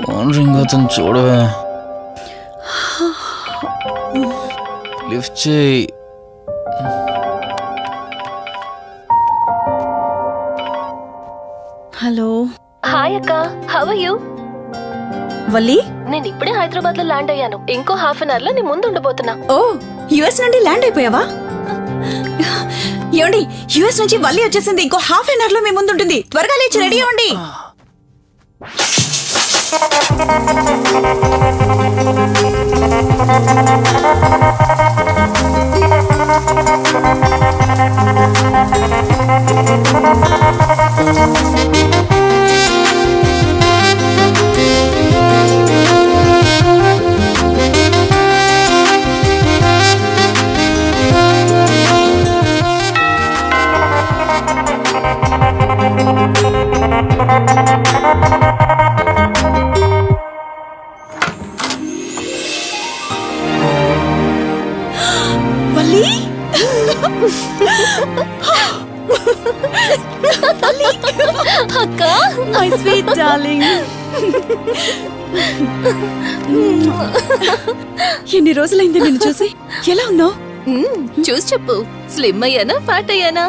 Phone ring అవుతుంది చూడవే. Lift చేయి. హలో. హాయ్ అక్క, హౌ ఆర్ యు? వల్లి, నేను ఇప్పుడే హైదరాబాద్ లో ల్యాండ్ అయ్యాను. ఇంకో హాఫ్ అన్ అవర్ లో నీ ముందు ఉండబోతున్నా. ఓ యుఎస్ నుండి ల్యాండ్ అయిపోయావా? ఏమండి, యుఎస్ నుంచి వల్లి వచ్చేసింది. ఇంకో హాఫ్ అన్ అవర్ లో మీ ముందు ఉంటుంది. త్వరగా లేచి రెడీ అవ్వండి. వల్లి, అక్క, మై స్వీట్ డార్లింగ్. ఎన్ని రోజులైంది నిన్ను చూసి. ఎలా ఉన్నావు? చూసి చెప్పు. స్లిమ్ అయ్యానా, ఫ్యాట్ అయ్యానా?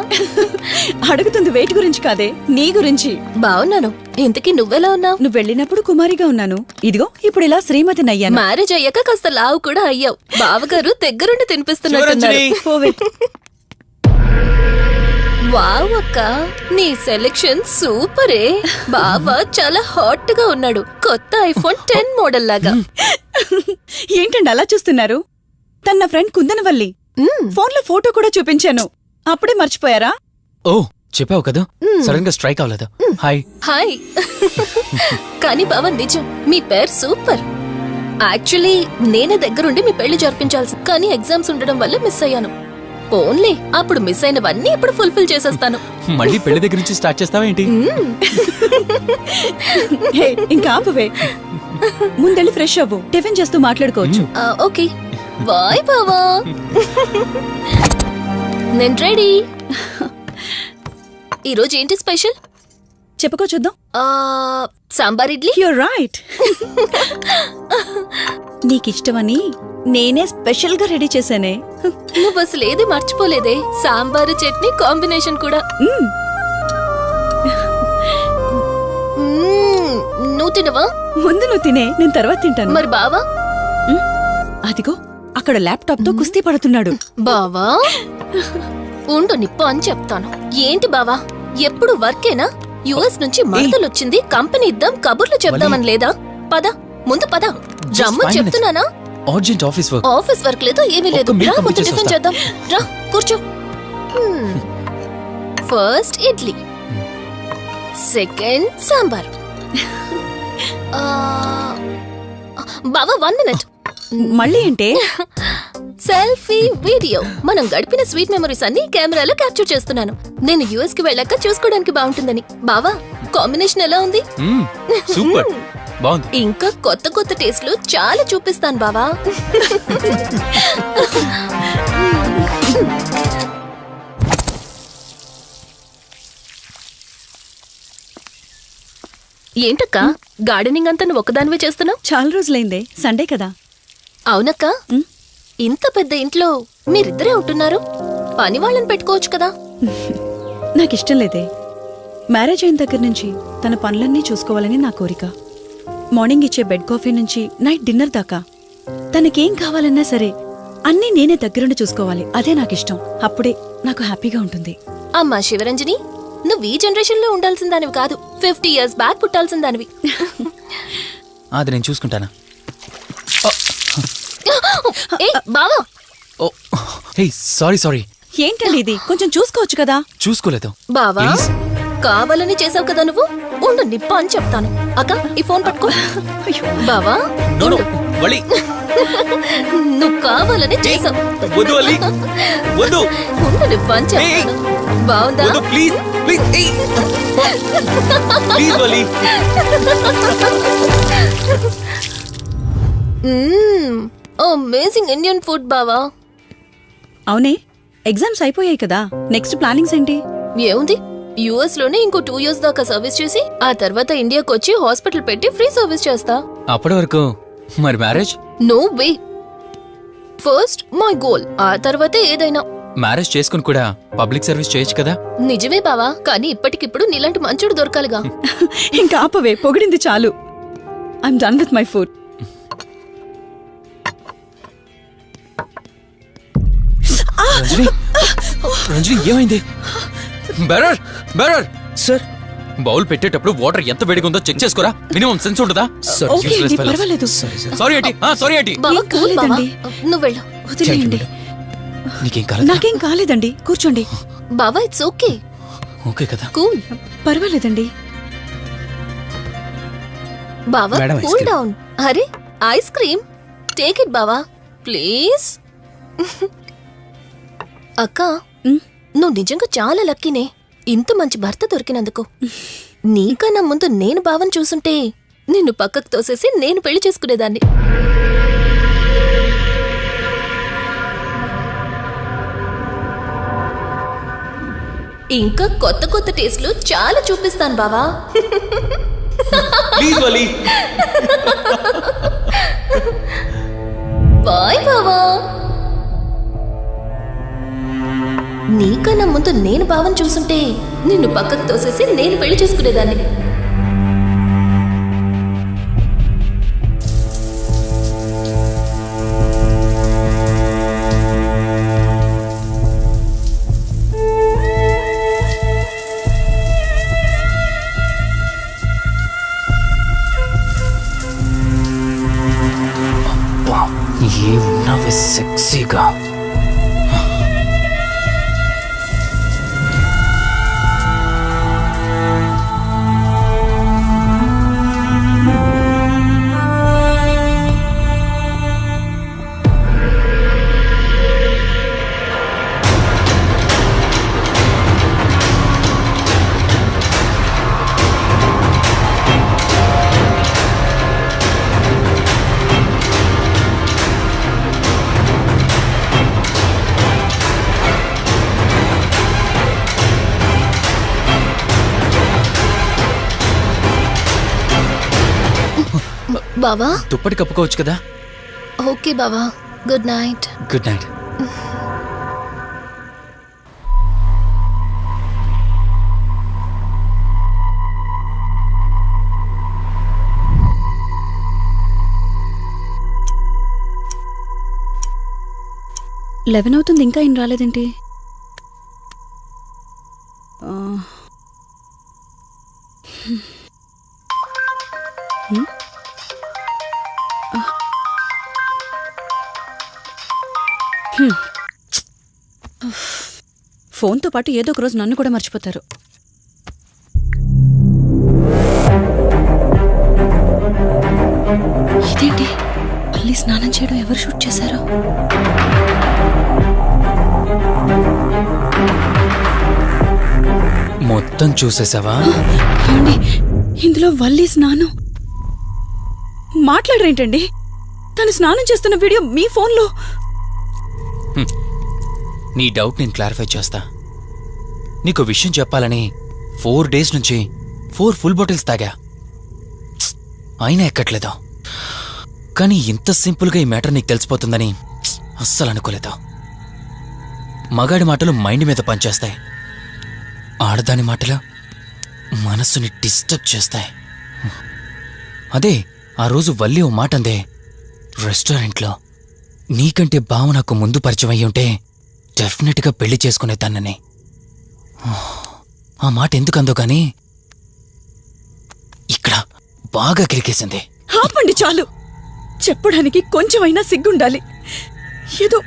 అడుగుతుంది వెయిట్ గురించి కాదే, నీ గురించి. బాగున్నాను. ఇంతకీ నువ్వెలా ఉన్నావు? నువ్వు వెళ్ళినప్పుడు కుమారిగా ఉన్నాను. ఇదిగో ఇప్పుడు ఇలా శ్రీమతిని అయ్యాను. మ్యారేజ్ అయ్యాక కాస్త లావు కూడా అయ్యావు. బావగారు దగ్గరుండి తినిపిస్తున్నట్టున్నారు. పోవే. వావ్ అక్క, నీ సెలెక్షన్ సూపరే. బావ చాలా హాట్ గా ఉన్నాడు. కొత్త ఐఫోన్ 10 మోడల్ లాగా. ఏంటండి అలా చూస్తున్నారు? తన నా ఫ్రెండ్ కుందనవల్లి. ఫోన్ లో ఫోటో కూడా చూపించాను. అప్పుడే మర్చిపోయారా? ఓ చెప్పావు కదా, సడన్ గా స్ట్రైక్ అవ్వలేదు. హాయ్. హాయ్. కానీ బావ నిజం, మీ పేరు సూపర్. యాక్చువల్లీ నేనే దగ్గరుండి మీ పెళ్లి జరిపించాల్సి, కానీ ఎగ్జామ్స్ ఉండడం వల్ల మిస్ అయ్యాను. పోన్లే, అప్పుడు మిస్ అయినవన్నీ ఇప్పుడు ఫుల్ఫిల్ చేసేస్తాను. మళ్ళీ పెళ్లి దగ్గర నుంచి స్టార్ట్ చేస్తావా ఏంటి? హే, ఇంకా ఆపువే. ముందెళ్ళి ఫ్రెష్ అవ్వు, టిఫిన్ చేస్తూ మాట్లాడుకోవచ్చు. ఓకే బాయ్ బావా. నేను రెడీ. ఈరోజు ఏంటి స్పెషల్? చెప్పుకో చూద్దాం. సాంబార్ ఇడ్లీ. You're right. నీకిష్టమని నేనే స్పెషల్ గా రెడీ చేశానే. నువ్వు అసలు ఏది మర్చిపోలేదే. సాంబారు చట్నీ కాంబినేషన్ కూడా. నువ్వు తినవా? ముందు నువ్వు తినే, నేను తర్వాత తింటాను. మరి బావా? అదిగో అక్కడ ల్యాప్టాప్ తో కుస్తీ పడుతున్నాడు. బావా ఉండు, నిప్పు అని చెప్తాను. ఏంటి బావా, ఎప్పుడు వర్కేనా? యుఎస్ నుంచి మరదలొచ్చింది, కంపెనీ ఇద్దాం, కబుర్లు చెప్దామని లేదా? పద ముందు పద. రమ్ము చెప్తున్నానా? Urgent office work. Office work లేదు, ఏమీ లేదు. రా ముందు టిఫిన్ చేద్దాం. రా కూర్చో. First idli, second sambar. బావా 1 మినిట్. మళ్ళీ అంటే? Selfie video. మనం గడిపిన స్వీట్ మెమరీస్ అన్ని కెమెరాలో క్యాప్చర్ చేస్తున్నాను. నేను యుఎస్ కి వెళ్ళాక చూసుకోవడానికి బాగుంటుందని. బావా కాంబినేషన్ ఎలా ఉంది? సూపర్, బాగుంది. ఇంకా కొత్త కొత్త టేస్ట్లు చాలా చూపిస్తాను బావా. ఏంటక్క, గార్డెనింగ్ అంతా నువ్వు ఒక్కదానివే చేస్తున్నావు? చాలా రోజులైందే, సండే కదా. అవునక్క, ఇంత పెద్ద ఇంట్లో మీరిద్దరే ఉంటున్నారు. పని వాళ్ళని పెట్టుకోవచ్చు కదా. నాకిష్టం లేదే. మ్యారేజ్ అయిన దగ్గర నుంచి తన పనులన్నీ చూసుకోవాలని నా కోరిక. మార్నింగ్ ఇచ్చే బెడ్ కాఫీ నుంచి నైట్ డిన్నర్ దాకా తనకేం కావాలన్నా సరే అన్నీ నేనే దగ్గరుండి చూసుకోవాలి. అదే నాకిష్టం. అప్పుడే నాకు హ్యాపీగా ఉంటుంది. అమ్మా శివరంజని, నువ్వు ఈ జనరేషన్ లో ఉండాల్సిన దానివి కాదు, 50 years బ్యాక్ పుట్టాల్సిన దానివి. అది నేను చూసుకుంటానా? బావా. సారీ. ఏంటండి ఇది? కొంచెం చూసుకోవచ్చు కదా. చూసుకోలేదు బావా, కావాలని చేసావు కదా నువ్వు. ఉండు, నిప్ప అని చెప్తాను. అక్క ఈ ఫోన్ పట్టుకో. బావా నువ్వు కావాలని చేసావు. ఉండు, నిప్ప అని చెప్తాను. బావుందా? అమేజింగ్ ఇండియన్ ఫుడ్ బావా. అవునే, ఎగ్జామ్స్ అయిపోయాయి కదా. నెక్స్ట్ ప్లానింగ్స్ ఏంటి? ఏముంది, యుఎస్ లోనే ఇంకో 2 years దాకా సర్వీస్ చేసి ఆ తర్వాత ఇండియాకి వచ్చి హాస్పిటల్ పెట్టి ఫ్రీ సర్వీస్ చేస్తా. అప్పటి వరకు మరి marriage? No way. First my goal, ఆ తర్వాతే ఏదైనా. మ్యారేజ్ చేసుకుని కూడా పబ్లిక్ సర్వీస్ చేయొచ్చు కదా. నిజమే బావా, కానీ ఇప్పటికిప్పుడు నీలాంటి మంచుడు దొరకాలిగా. ఇంకా ఆపవే, పొగిడింది చాలు. I'm done with my food. Ranjani, Ranjani ఏమైంది? బెరర్ బెరర్ సార్ బౌల్ పెట్టేటప్పుడు వాటర్ ఎంత వేడిగా ఉందో చెక్ చేసుకోరా. మినిమం సెన్స్ ఉంటుందా? ఓకే అండి, పర్వాలేదు. సారీ ఏంటి, సారీ ఏంటి. బావా ఏం కూల్ బావా, కాలేదండి. నువ్వు వెళ్ళు. వదిలేయండి. నీకేం కాలేదు? నాకేం కాలేదండి, కూర్చోండి. బావా ఇట్స్ ఓకే, ఓకే కదా. కూల్. పర్వాలేదండి. బావా madam, ice cool cream. Down. అరే ఐస్ క్రీమ్, టేక్ ఇట్ బావా ప్లీజ్. అక్క, ఉమ్, నువ్వు నిజంగా చాలా లక్కీనే, ఇంత మంచి భర్త దొరికినందుకు. నీకన్నా ముందు నేను బావని చూసుంటే నిన్ను పక్కకు తోసేసి నేను పెళ్లి చేసుకునేదాన్ని. ఇంకా కొత్త కొత్త టేస్ట్లు చాలా చూపిస్తాను బావా. Please Vali. బాయ్ బావా. నీకన్నా ముందు నేను బావని చూసుంటే నిన్ను పక్కకు తోసేసి నేను పెళ్లి చేసుకునేదాన్ని. ఏమున్నావే సెక్సీగా. బావా దుప్పటి కప్పుకోవచ్చు కదా. ఓకే బావా, good night. Good night. Eleven అవుతుంది, ఇంకా ఏం రాలేదేంటి? ఆ, హ్మ్. ఆ. హ్మ్. ఫోన్తో పాటు ఏదో ఒక రోజు నన్ను కూడా మర్చిపోతారు. ఇదేంటి, మళ్ళీ స్నానం చేయడం ఎవరు షూట్ చేశారో? మొత్తం చూసేసావా? ఏమండి, ఇందులో వల్లి స్నానం మాట్లాడరేంటండి? తను స్నానం చేస్తున్న వీడియో మీ ఫోన్లో. నీ డౌట్ నేను క్లారిఫై చేస్తా. నీకు విషయం చెప్పాలని 4 days నుంచి 4 full bottles తాగా, అయినా ఎక్కట్లేదు. కానీ ఇంత సింపుల్గా ఈ మ్యాటర్ నీకు తెలిసిపోతుందని అస్సలు అనుకోలేదు. మగాడి మాటలు మైండ్ మీద పనిచేస్తాయి, ఆడదాని మాటలు మనస్సుని డిస్టర్బ్ చేస్తాయి. అదే ఆ రోజు వల్లి ఓ మాట అందే రెస్టారెంట్లో, నీకంటే బావ నాకు ముందు పరిచయం అయ్యి ఉంటే డెఫినెట్గా పెళ్లి చేసుకునేదాన్నని. ఆ మాట ఎందుకందో గాని ఇక్కడ బాగా కిరికేసింది. ఆపండి చాలు, చెప్పడానికి కొంచెమైనా సిగ్గుండాలి. ఏదో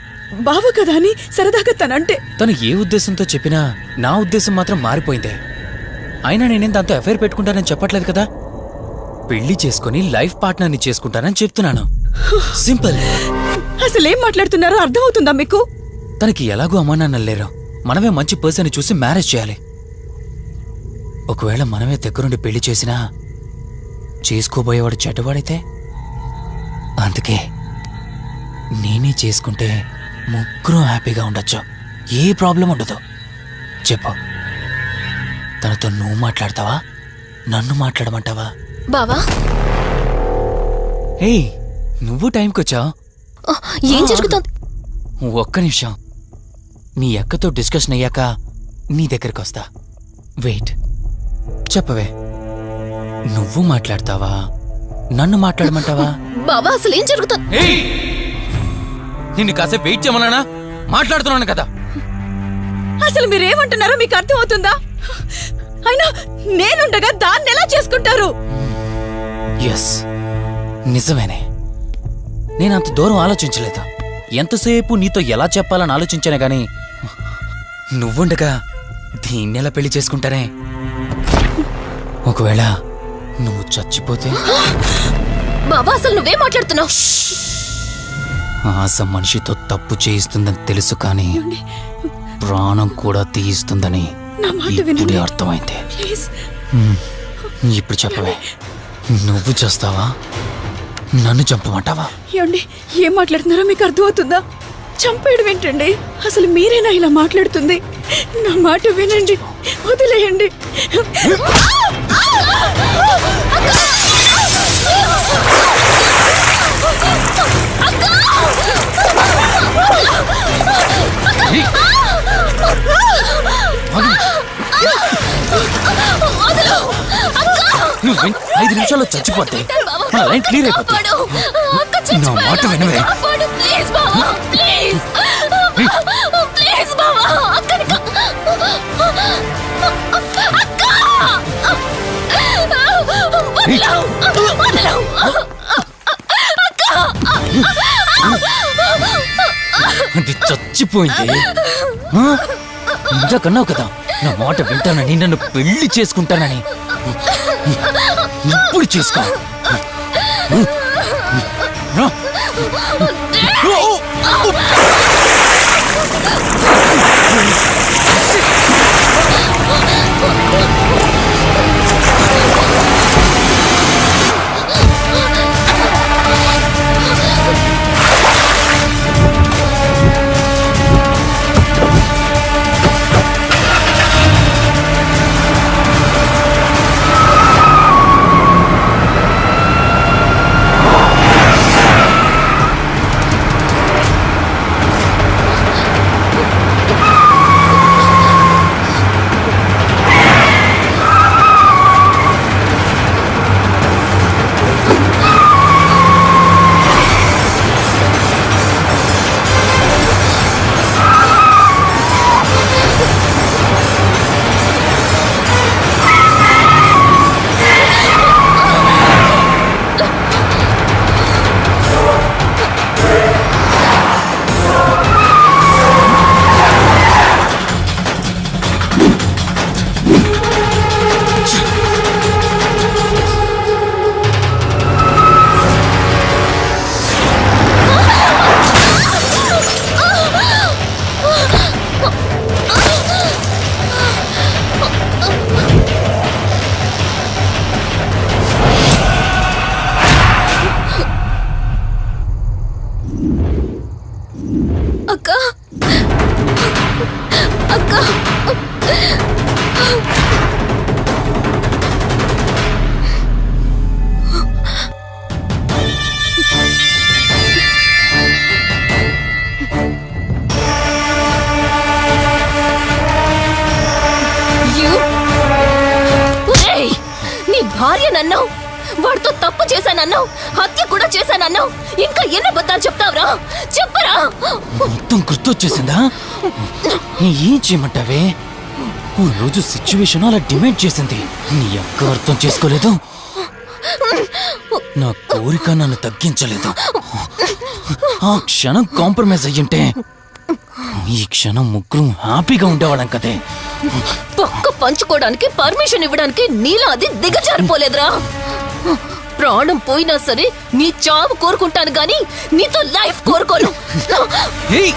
బావ కదా అని సరదాగా తనంటే. తను ఏ ఉద్దేశంతో చెప్పినా నా ఉద్దేశం మాత్రం మారిపోయిందే. అయినా నేనేం దాంతో అఫైర్ పెట్టుకుంటానని చెప్పట్లేదు కదా. పెళ్లి చేసుకుని లైఫ్ పార్ట్నర్ని చేసుకుంటానని చెప్తున్నాను. సింపుల్. అసలేం మాట్లాడుతున్నారో అర్థమవుతుందా మీకు? తనకి ఎలాగో అమ్మానాన్నలు లేరు, మనమే మంచి పర్సన్ చూసి మ్యారేజ్ చేయాలి. ఒకవేళ మనమే దగ్గరుండి పెళ్లి చేసినా చేసుకోబోయేవాడు చెడ్డవాడైతే, అందుకే నేనే చేసుకుంటే ముగ్గురం హ్యాపీగా ఉండొచ్చు, ఏ ప్రాబ్లం ఉండదు. చెప్పు. తనతో నువ్వు మాట్లాడతావా, నన్ను మాట్లాడమంటావా? బావా ఏయ్, నువ్వు టైంకొచ్చావు. ఏం జరుగుతోంది? ఒక్క నిమిషం. మీ అక్కతో డిస్కషన్ అయ్యాక నీ దగ్గరికి వస్తా. వెయిట్, చెప్పవే, నువ్వు మాట్లాడతావా, నన్ను మాట్లాడమంటావా? బావా అసలు ఏం జరుగుతోంది? ఏయ్, నిన్ను కాసేపు వెయిట్ చేయమన్నానా? మాట్లాడుతున్నాను కదా. అసలు మీరేమంటున్నారో మీకు అర్థమవుతుందా? అయినా నేనుండగా దాన్ని ఎలా చేసుకుంటారు? ఎస్, నిజమేనే. నేనంత దూరం ఆలోచించలేదు. ఎంతసేపు నీతో ఎలా చెప్పాలని ఆలోచించానే గాని నువ్వుండగా దీన్నెలా పెళ్లి చేసుకుంటానే? ఒకవేళ నువ్వు చచ్చిపోతే? బావా అసలు నువ్వేం మాట్లాడుతున్నావు? ఆశ మనిషితో తప్పు చేయిస్తుందని తెలుసు, కానీ ప్రాణం కూడా తీయిస్తుందని నా మాట ఇప్పుడే వినండి. అర్థమైంది. ప్లీజ్. ఇప్పుడు చెప్పవే, నువ్వు చేస్తావా, నన్ను చంపమంటావా? ఏమండి, ఏం మాట్లాడుతున్నారో మీకు అర్థమవుతుందా? చంపేయడం ఏంటండి? అసలు మీరేనా ఇలా మాట్లాడుతుంది? నా మాట వినండి, వదిలేయండి. నువ్వు 5 నిమిషాల్లో చచ్చిపోతే నా లైన్ క్లియర్ అయిపోతుంది. నా మాట వినవే. ప్లీజ్ బావా, ప్లీజ్ ప్లీజ్ బావా, అక్కని అది చచ్చిపోయింది. ఇంతకన్నావు కదా నా మాట వింటానని, నన్ను పెళ్లి చేసుకుంటానని. ఇప్పుడు చేసుకో. అక్క అక్క నీ భార్య నన్నావు, వాడితో తప్పు చేశానన్నావు, హత్య కూడా చేశానన్నావు. ఇంకా ఎన్ని అబద్ధాలు చెప్తావురా? చెప్పరా? మొత్తం గుర్తొచ్చేసిందా? ఏం చేయమంటావే? ఓ రోజు సిచ్యువేషన్ అలా డిమాండ్ చేసింది. నీ అక్క అర్థం చేసుకోలేదు. నా కోరిక నన్ను తగ్గించలేదు. ఆ క్షణం కాంప్రమైజ్ అయ్యింటే ఈ క్షణం ముగ్గురు హ్యాపీగా ఉండేవాళ్ళం కదే. పక్క పంచుకోవడానికి పర్మిషన్ ఇవ్వడానికి నీలా అది దిగజారిపోలేదురా. ప్రాణం పోయినా సరే నీ చావు కోరుకుంటాను గాని నీతో లైఫ్ కోరుకోను. ఏయ్!